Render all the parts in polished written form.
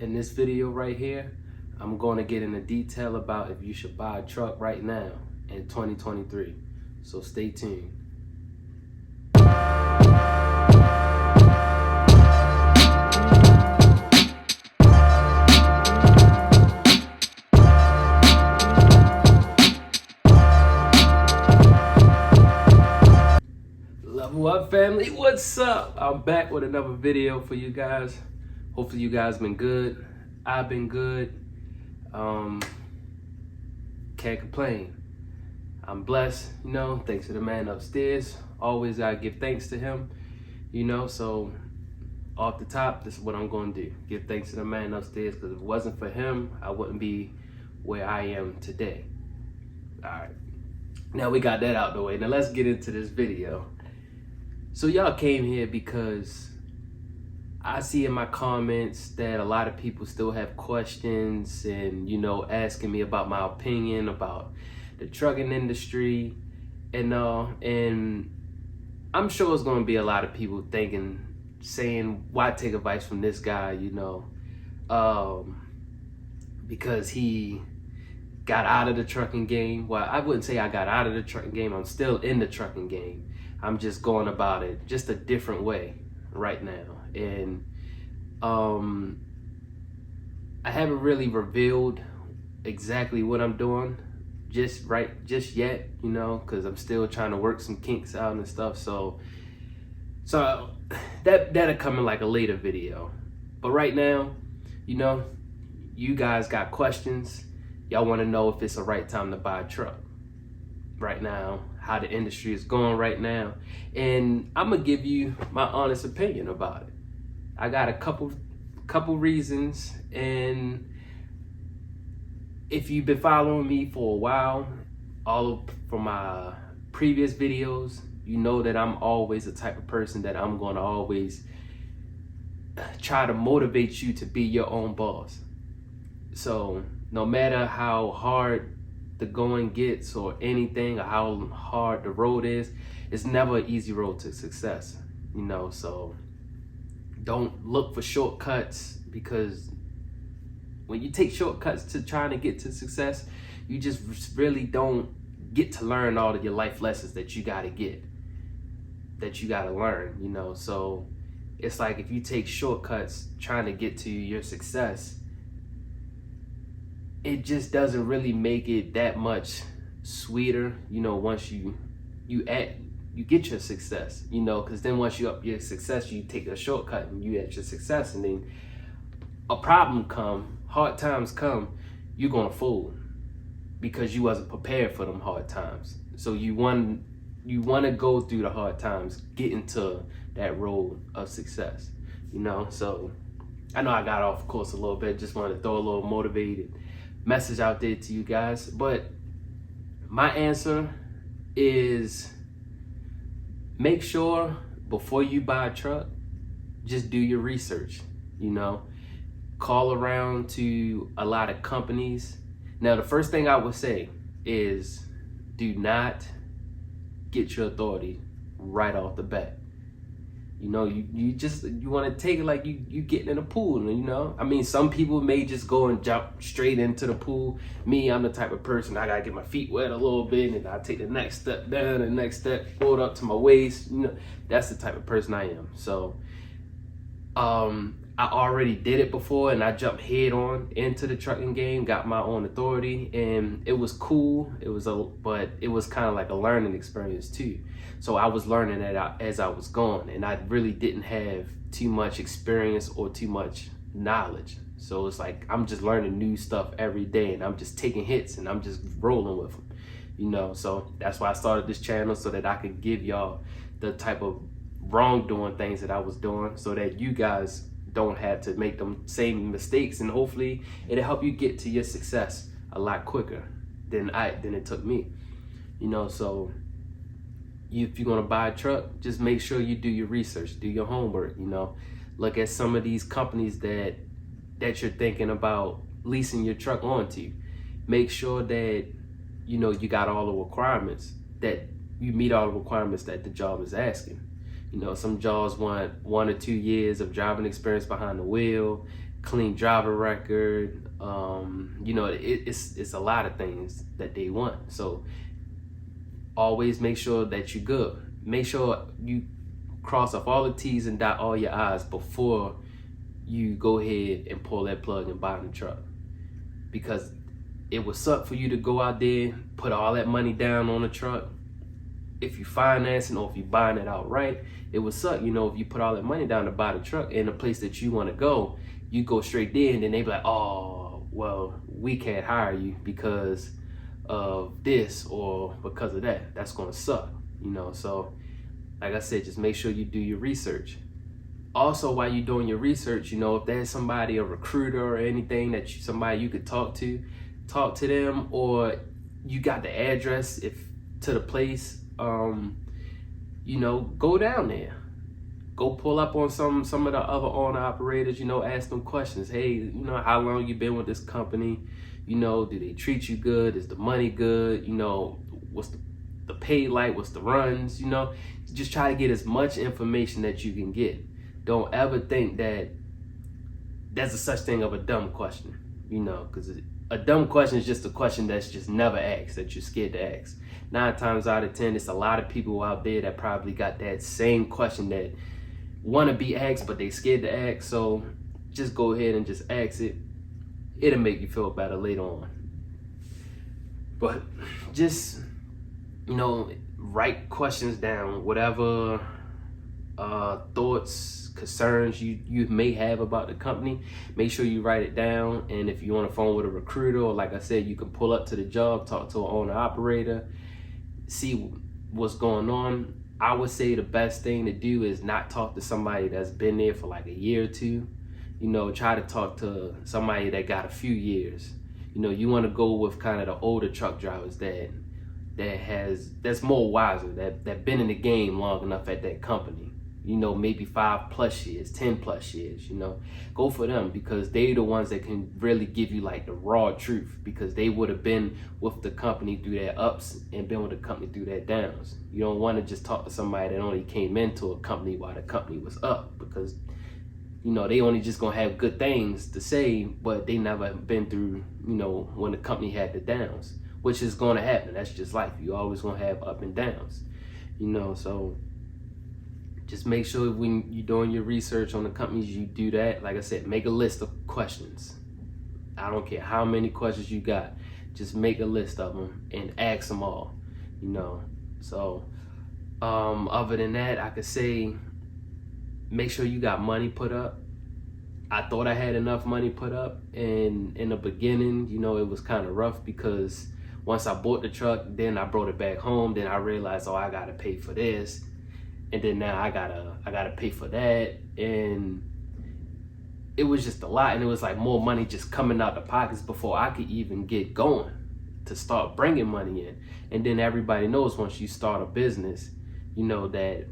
In this video right here, I'm going to get into detail about if you should buy a truck right now in 2023. So stay tuned. Level up, family. What's up? I'm back with another video for you guys. Hopefully you guys been good. I've been good. Can't complain. I'm blessed, thanks to the man upstairs. Always gotta give thanks to him, so off the top, this is what I'm gonna do. Give thanks to the man upstairs, because if it wasn't for him, I wouldn't be where I am today. All right, now we got that out the way. Now let's get into this video. So y'all came here because I see in my comments that a lot of people still have questions and, asking me about my opinion about the trucking industry and I'm sure it's going to be a lot of people saying, why take advice from this guy, because he got out of the trucking game. Well, I wouldn't say I got out of the trucking game. I'm still in the trucking game. I'm just going about it just a different way right now. And I haven't really revealed exactly what I'm doing just yet, because I'm still trying to work some kinks out and stuff. So that'll come in like a later video. But right now, you guys got questions. Y'all want to know if it's the right time to buy a truck right now, how the industry is going right now, and I'm gonna give you my honest opinion about it. I got a couple reasons, and if you've been following me for a while, from my previous videos, you know that I'm always the type of person that I'm gonna always try to motivate you to be your own boss. So no matter how hard the going gets or anything, or how hard the road is, it's never an easy road to success, so don't look for shortcuts, because when you take shortcuts to trying to get to success, you just really don't get to learn all of your life lessons that you got to learn, so it's like if you take shortcuts trying to get to your success, it just doesn't really make it that much sweeter, once you get your success, because then once you up your success, you take a shortcut and you at your success, and then a problem come, hard times come, you're gonna fold because you wasn't prepared for them hard times. So you want to go through the hard times, get into that road of success, So I know I got off course a little bit, just wanted to throw a little motivated message out there to you guys. But my answer is, make sure before you buy a truck, just do your research, call around to a lot of companies. Now, the first thing I would say is, do not get your authority right off the bat. You want to take it like you getting in a pool, I mean, some people may just go and jump straight into the pool. Me, I'm the type of person, I gotta get my feet wet a little bit, and I take the next step down, the next step forward up to my waist. That's the type of person I am. So I already did it before, and I jumped head on into the trucking game, got my own authority, and it was cool. But it was kind of like a learning experience too. So I was learning it as I was going, and I really didn't have too much experience or too much knowledge. So it's like I'm just learning new stuff every day, and I'm just taking hits and I'm just rolling with them, So that's why I started this channel, so that I could give y'all the type of wrongdoing things that I was doing, so that you guys don't have to make them same mistakes, and hopefully it'll help you get to your success a lot quicker than it took me, So if you're gonna buy a truck, just make sure you do your research, do your homework, look at some of these companies that you're thinking about leasing your truck onto. Make sure that you got all the requirements, that you meet all the requirements that the job is asking. Some jobs want 1 or 2 years of driving experience behind the wheel. clean driver record. You know, it's a lot of things that they want. So always make sure that you're good. Make sure you cross off all the T's and dot all your I's before you go ahead and pull that plug and buy the truck. Because it would suck for you to go out there, put all that money down on a truck. If you financing or if you buying it outright, it would suck. You know, if you put all that money down to buy the truck in a place that you want to go, you go straight there and then they be like, oh, well, we can't hire you because of this or because of that. That's going to suck, you know. So like I said, just make sure you do your research. Also, while you're doing your research, you know, if there's somebody, a recruiter or anything that somebody you could talk to them, or you got the address to the place, you know, go down there. Go pull up on some of the other owner operators, you know, ask them questions. Hey, you know, how long you been with this company? You know, do they treat you good? Is the money good? You know, what's the pay like? What's the runs? You know, just try to get as much information that you can get. Don't ever think that there's a such thing of a dumb question, you know, because a dumb question is just a question that's just never asked, that you're scared to ask. 9 times out of 10, it's a lot of people out there that probably got that same question that want to be asked, but they scared to ask. So just go ahead and just ask it. It'll make you feel better later on. But just, you know, write questions down, whatever thoughts, concerns you may have about the company. Make sure you write it down. And if you're on the phone with a recruiter, or like I said, you can pull up to the job, talk to an owner operator, see what's going on. I would say the best thing to do is not talk to somebody that's been there for like a year or two. You know, try to talk to somebody that got a few years. You know, you want to go with kind of the older truck drivers that's more wiser, that been in the game long enough at that company. You know, maybe 5+ years, 10+ years, you know. Go for them, because they're the ones that can really give you like the raw truth, because they would have been with the company through their ups and been with the company through their downs. You don't want to just talk to somebody that only came into a company while the company was up, because, you know, they only just gonna have good things to say, but they never been through, you know, when the company had the downs, which is gonna happen. That's just life. You always gonna have up and downs, you know. So just make sure when you're doing your research on the companies, you do that. Like I said, make a list of questions. I don't care how many questions you got. Just make a list of them and ask them all, you know. So other than that, I could say make sure you got money put up. I thought I had enough money put up, and in the beginning, you know, it was kind of rough, because once I bought the truck, then I brought it back home, then I realized, oh, I gotta pay for this. And then now I gotta pay for that, and it was just a lot. And it was like more money just coming out the pockets before I could even get going to start bringing money in. And then everybody knows once you start a business, you know, that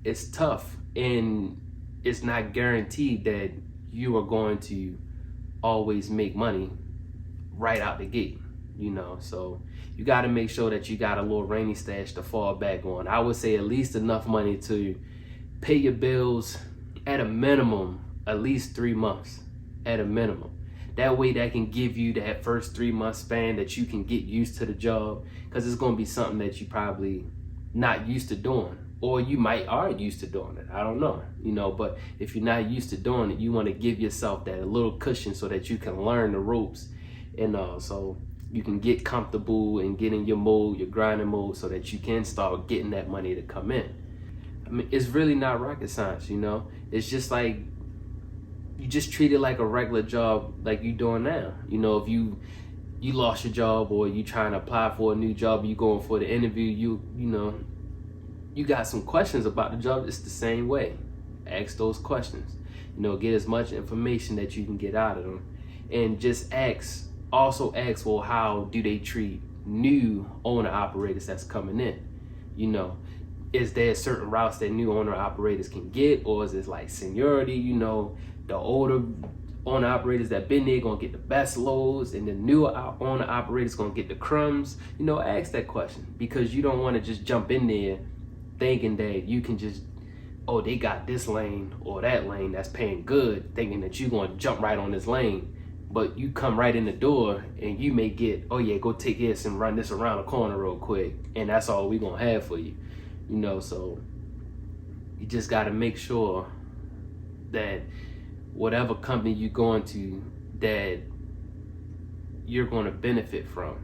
it's tough and it's not guaranteed that you are going to always make money right out the gate, you know. So you got to make sure that you got a little rainy stash to fall back on. I would say at least enough money to pay your bills at a minimum, at least 3 months at a minimum. That way that can give you that first 3-month span that you can get used to the job, because it's going to be something that you probably not used to doing, or you might are used to doing it. I don't know, you know, but if you're not used to doing it, you want to give yourself that little cushion so that you can learn the ropes, and so you can get comfortable and get in your mode, your grinding mode, so that you can start getting that money to come in. I mean, it's really not rocket science, you know. It's just like, you just treat it like a regular job like you doing now. You know, if you lost your job, or you trying to apply for a new job, you going for the interview, you know, you got some questions about the job, it's the same way. Ask those questions. You know, get as much information that you can get out of them. And just also ask, well, how do they treat new owner operators that's coming in? You know, is there certain routes that new owner operators can get, or is it like seniority? You know, the older owner operators that been there gonna get the best loads, and the newer owner operators gonna get the crumbs. You know, ask that question, because you don't want to just jump in there thinking that you can just oh, they got this lane or that lane that's paying good, thinking that you're going to jump right on this lane. But you come right in the door and you may get, oh yeah, go take this and run this around the corner real quick. And that's all we going to have for you. You know, so you just got to make sure that whatever company you're going to, that you're going to benefit from.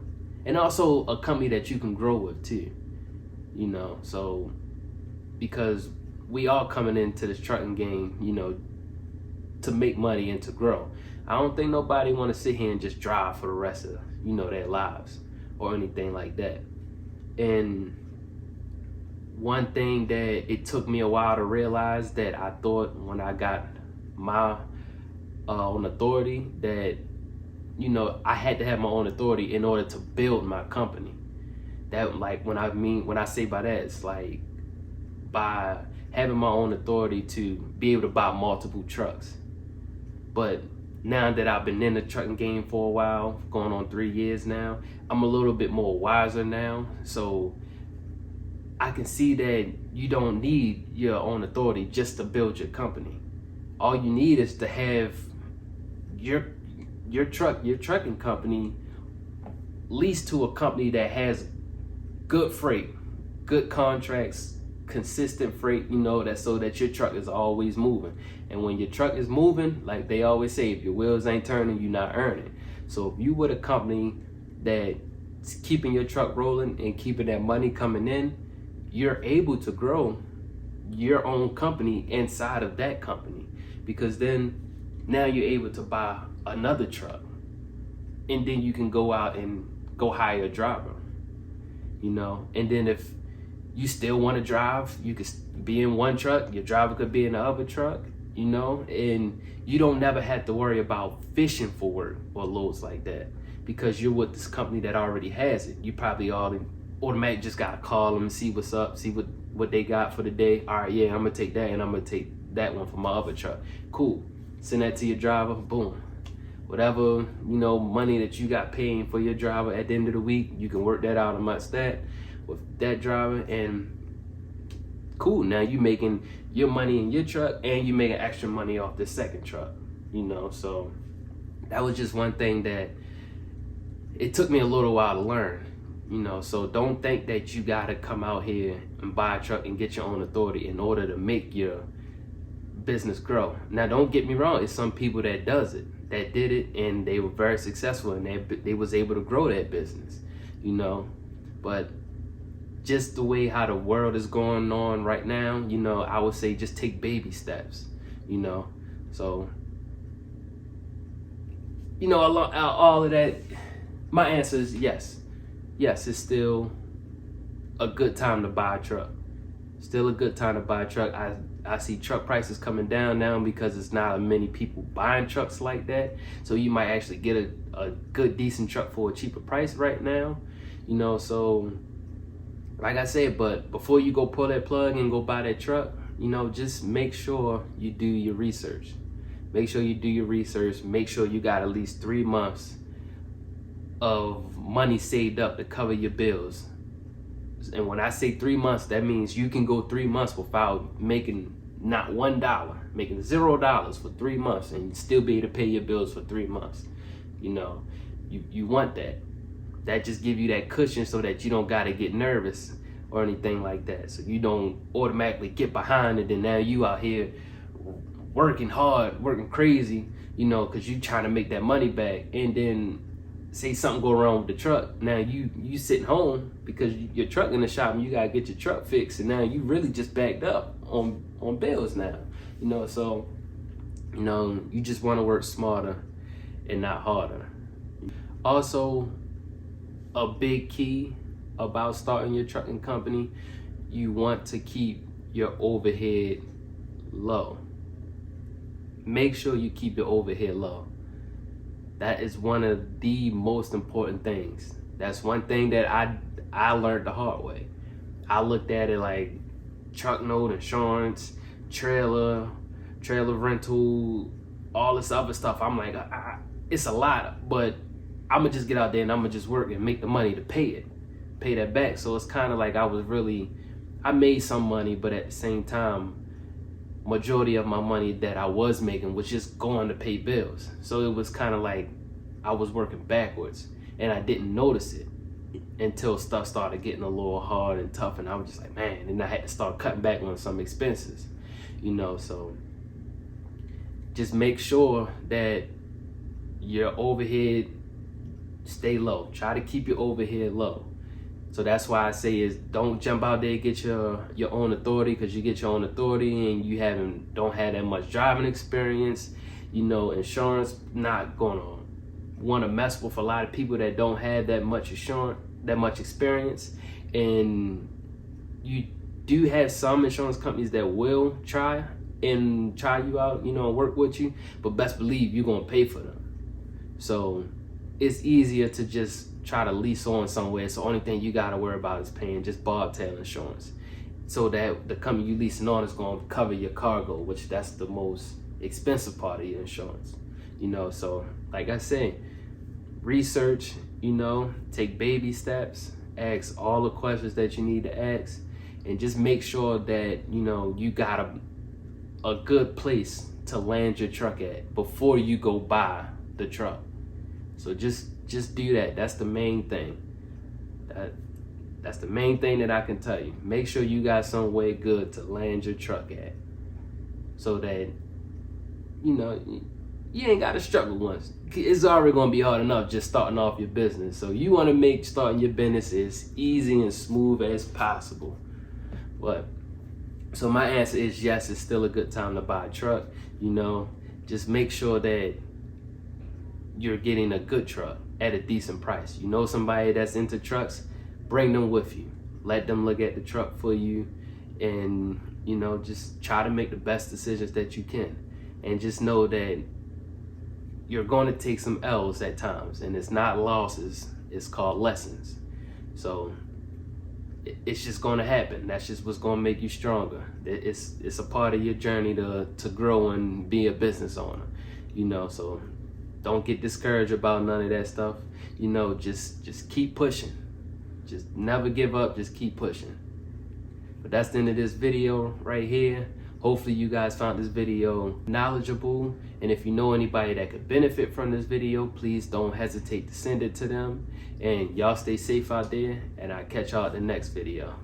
And also a company that you can grow with too. You know, so because we all coming into this trucking game, you know, to make money and to grow. I don't think nobody want to sit here and just drive for the rest of, you know, their lives or anything like that. And one thing that it took me a while to realize, that I thought when I got my own authority, that, you know, I had to have my own authority in order to build my company. That, like, when I say by that, it's like by having my own authority to be able to buy multiple trucks. But now that I've been in the trucking game for a while, going on 3 years now, I'm a little bit more wiser now. So I can see that you don't need your own authority just to build your company. All you need is to have your trucking company leased to a company that has good freight, good contracts, consistent freight, you know, that so that your truck is always moving. And when your truck is moving, like they always say, if your wheels ain't turning, you're not earning. So if you with a company that's keeping your truck rolling and keeping that money coming in, you're able to grow your own company inside of that company, because then now you're able to buy another truck, and then you can go out and go hire a driver, you know. And then if you still want to drive, you could be in one truck, your driver could be in the other truck, you know, and you don't never have to worry about fishing for work or loads like that, because you're with this company that already has it. You probably automatically just gotta call them and see what's up, see what they got for the day. All right, yeah, I'm gonna take that, and I'm gonna take that one for my other truck. Cool. Send that to your driver, boom. Whatever, you know, money that you got paying for your driver at the end of the week, you can work that out amongst that with that driver, and cool. Now you making your money in your truck, and you making extra money off the second truck, you know. So that was just one thing that it took me a little while to learn, you know. So don't think that you gotta come out here and buy a truck and get your own authority in order to make your business grow. Now don't get me wrong, it's some people that did it and they were very successful, and they was able to grow that business, you know. But just the way how the world is going on right now, you know, I would say just take baby steps, you know. So, you know, all of that, my answer is yes. Yes, it's still a good time to buy a truck. Still a good time to buy a truck. I see truck prices coming down now because it's not many people buying trucks like that. So you might actually get a good, decent truck for a cheaper price right now, you know. So like I said, but before you go pull that plug and go buy that truck, you know, just make sure you do your research. Make sure you do your research. Make sure you got at least 3 months of money saved up to cover your bills. And when I say 3 months, that means you can go 3 months without making not $1, making $0 for 3 months, and still be able to pay your bills for 3 months. You know, you want that. That just give you that cushion so that you don't gotta get nervous or anything like that. So you don't automatically get behind it, and now you out here working hard, working crazy, you know, because you trying to make that money back, and then say something go wrong with the truck. Now you sitting home because your truck in the shop and you gotta get your truck fixed, and now you really just backed up on bills now, you know. So, you know, you just want to work smarter and not harder. Also, a big key about starting your trucking company, you want to keep your overhead low. Make sure you keep your overhead low. That is one of the most important things. That's one thing that I learned the hard way. I looked at it like truck note, insurance, trailer rental, all this other stuff. I'm like, it's a lot, but I'm gonna just get out there and I'm gonna just work and make the money to pay that back. So it's kind of like I made some money, but at the same time, majority of my money that I was making was just going to pay bills. So it was kind of like I was working backwards, and I didn't notice it until stuff started getting a little hard and tough, and I was just like, man, and I had to start cutting back on some expenses, you know. So just make sure that your overhead stay low. Try to keep your overhead low. So that's why I say is don't jump out there and get your own authority, because you get your own authority and you don't have that much driving experience. You know, insurance not gonna want to mess with a lot of people that don't have that much experience. And you do have some insurance companies that will try you out, you know, and work with you, but best believe you're gonna pay for them. So it's easier to just try to lease on somewhere. So only thing you gotta worry about is paying just bobtail insurance, so that the company you leasing on is gonna cover your cargo, which that's the most expensive part of your insurance, you know. So like I say, research, you know, take baby steps, ask all the questions that you need to ask, and just make sure that, you know, you got a good place to land your truck at before you go buy the truck. So just do that. That's the main thing. That's the main thing that I can tell you. Make sure you got somewhere good to land your truck at, so that, you know, you ain't got to struggle once. It's already gonna be hard enough just starting off your business. So you want to make starting your business as easy and smooth as possible. But so my answer is yes, it's still a good time to buy a truck. You know, just make sure that you're getting a good truck at a decent price. You know somebody that's into trucks, bring them with you. Let them look at the truck for you, and, you know, just try to make the best decisions that you can. And just know that you're going to take some L's at times, and it's not losses, it's called lessons. So it's just going to happen. That's just what's going to make you stronger. It's a part of your journey to grow and be a business owner, you know. So don't get discouraged about none of that stuff. You know, just keep pushing. Just never give up, just keep pushing. But that's the end of this video right here. Hopefully you guys found this video knowledgeable. And if you know anybody that could benefit from this video, please don't hesitate to send it to them. And y'all stay safe out there, and I'll catch y'all at the next video.